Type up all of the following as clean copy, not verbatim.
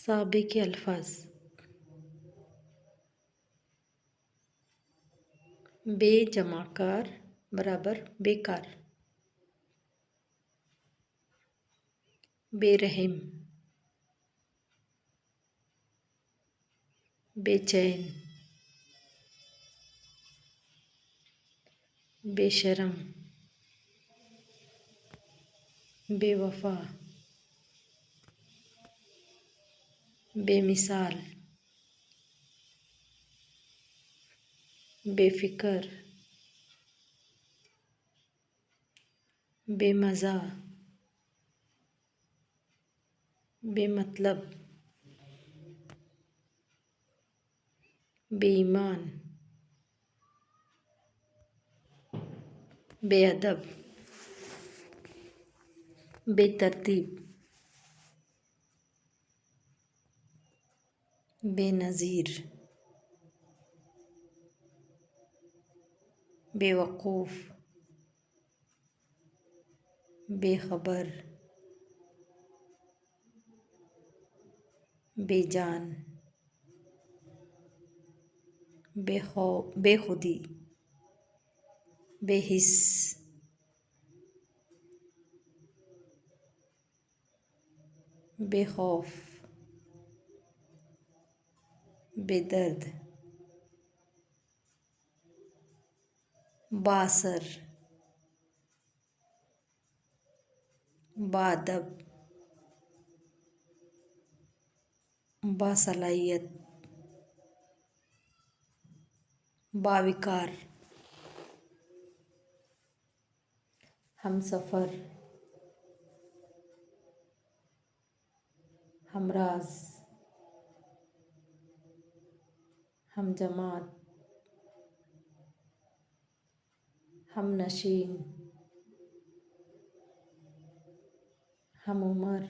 साबे के अल्फाज। बेजमाकार बराबर बेकार। बेरहम, बेचैन, बेशरम, बेवफा, बेमिसाल, बेफिक्र, बेमज़ा, बेमतलब, बेईमान, बेअदब, बेतरतीब, बेनज़ीर, बेवकूफ़, बेखबर, बेजान, बेखुदी, बेहिस, बेखौफ, बेदर्द, बासर, बादब, बासलाहियत, बाविकार, हमसफ़र, हमराज, हमजमात, हमनशीन, हमउमर,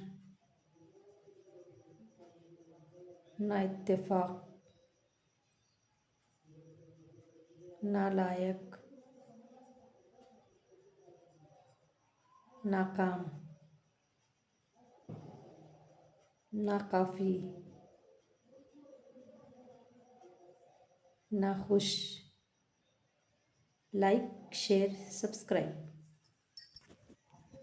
नाइत्तेफ़ाक, नालायक, नाकाम, नाकाफ़ी, नाखुश। Like share subscribe.